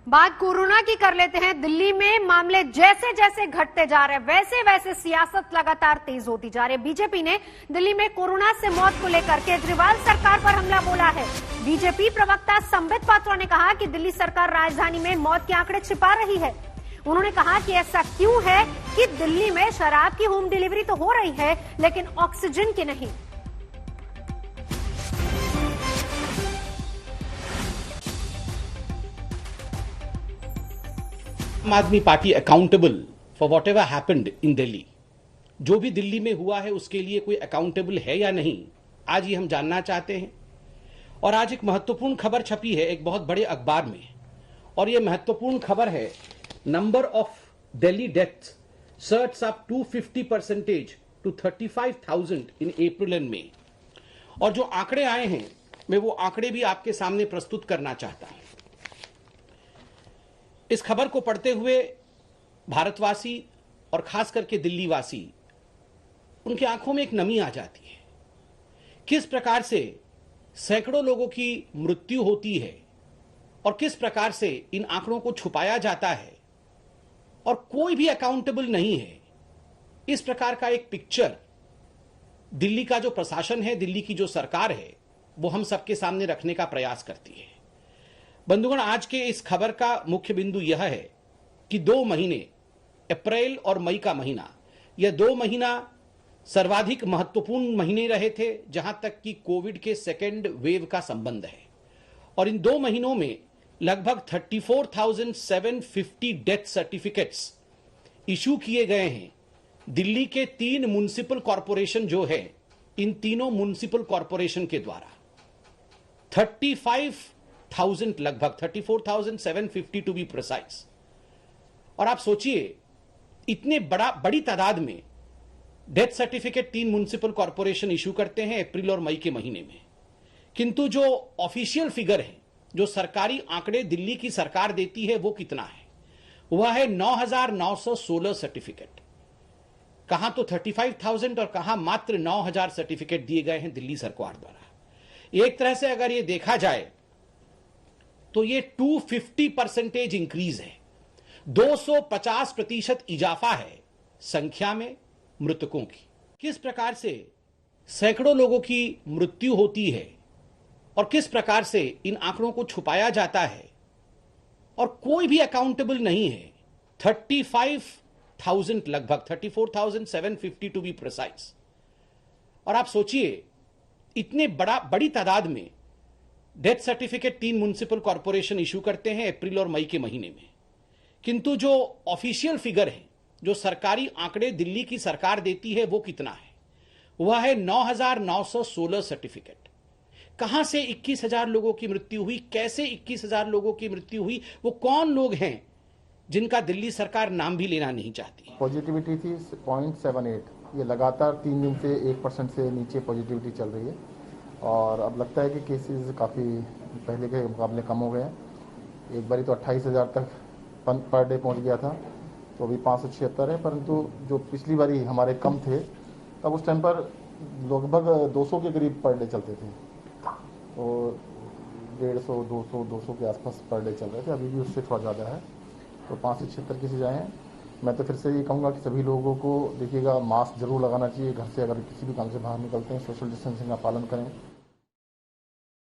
बात कोरोना की कर लेते हैं। दिल्ली में मामले जैसे जैसे घटते जा रहे हैं वैसे वैसे सियासत लगातार तेज होती जा रही है। बीजेपी ने दिल्ली में कोरोना से मौत को लेकर केजरीवाल सरकार पर हमला बोला है। बीजेपी प्रवक्ता संबित पात्रा ने कहा कि दिल्ली सरकार राजधानी में मौत के आंकड़े छिपा रही है। उन्होंने कहा कि ऐसा क्यों है कि दिल्ली में शराब की होम डिलीवरी तो हो रही है लेकिन ऑक्सीजन की नहीं। आम आदमी party accountable for what ever happened in Delhi. जो भी दिल्ली में हुआ है उसके लिए कोई अकाउंटेबल है या नहीं, आज ये हम जानना चाहते हैं। और आज एक महत्वपूर्ण खबर छपी है एक बहुत बड़े अखबार में, और ये महत्वपूर्ण खबर है number of Delhi death certs up 250% to 35,000 in April and May. और जो आंकड़े आए हैं मैं वो आंकड़े भी आपके सामने प्रस्तुत करना चाहता हूं। इस खबर को पढ़ते हुए भारतवासी और खास करके दिल्ली वासी, उनकी आंखों में एक नमी आ जाती है। किस प्रकार से सैकड़ों लोगों की मृत्यु होती है और किस प्रकार से इन आंकड़ों को छुपाया जाता है और कोई भी अकाउंटेबल नहीं है। इस प्रकार का एक पिक्चर दिल्ली का जो प्रशासन है, दिल्ली की जो सरकार है, वो हम सबके सामने रखने का प्रयास करती है। बंधुगण, आज के इस खबर का मुख्य बिंदु यह है कि 2 महीने, अप्रैल और मई का महीना, यह 2 महीना सर्वाधिक महत्वपूर्ण महीने रहे थे जहां तक कि कोविड के सेकेंड वेव का संबंध है। और इन 2 महीनों में लगभग 34,750 डेथ सर्टिफिकेट्स इशू किए गए हैं। दिल्ली के 3 म्युनिसिपल कॉरपोरेशन जो है, इन तीनों म्युनिसिपल कॉरपोरेशन के द्वारा 35,000, लगभग 34,750 टू बी प्रिसाइज। और आप सोचिए, इतने बड़ी तादाद में death certificate 3 municipal corporation issue करते हैं अप्रैल और मई के महीने में, किंतु जो ऑफिशियल फिगर है, जो सरकारी आंकड़े दिल्ली की सरकार देती है, वो कितना है? वह है 9,916 सर्टिफिकेट। कहां तो 35,000 और कहां मात्र 9,000 सर्टिफिकेट दिए गए हैं दिल्ली सरकार द्वारा। एक तरह से अगर ये देखा जाए तो ये 250% इंक्रीज है, 250% इजाफा है संख्या में मृतकों की। किस प्रकार से सैकड़ों लोगों की मृत्यु होती है और किस प्रकार से इन आंकड़ों को छुपाया जाता है और कोई भी अकाउंटेबल नहीं है। 35,000, लगभग 34,750 टू बी प्रिसाइज। और आप सोचिए, इतने बड़ी तादाद में death certificate 3 municipal corporation issue करते हैं अप्रैल और मई के महीने में, किंतु जो ऑफिशियल फिगर है, जो सरकारी आंकड़े दिल्ली की सरकार देती है, वो कितना है? वह है 9,916 सर्टिफिकेट। कहां से 21,000 लोगों की मृत्यु हुई? कैसे 21,000 लोगों की मृत्यु हुई? वो कौन लोग हैं जिनका दिल्ली सरकार नाम भी लेना नहीं चाहती? पॉजिटिविटी थी 0.78। ये लगातार 3 दिन से 1% से नीचे पॉजिटिविटी चल रही है और अब लगता है कि केसेस काफ़ी पहले के मुकाबले कम हो गए हैं। एक बारी तो 28,000 तक पर डे पहुंच गया था, तो अभी 576 है, परंतु जो पिछली बारी हमारे कम थे तब उस टाइम पर लगभग 200 के करीब पर डे चलते थे। तो 150, 200 के आसपास पर डे चल रहे थे। अभी भी उससे थोड़ा ज़्यादा है, तो 576 की सजाएँ हैं। मैं तो फिर से ये कहूँगा कि सभी लोगों को देखिएगा, मास्क जरूर लगाना चाहिए। घर से अगर किसी भी काम से बाहर निकलते हैं सोशल डिस्टेंसिंग का पालन करें।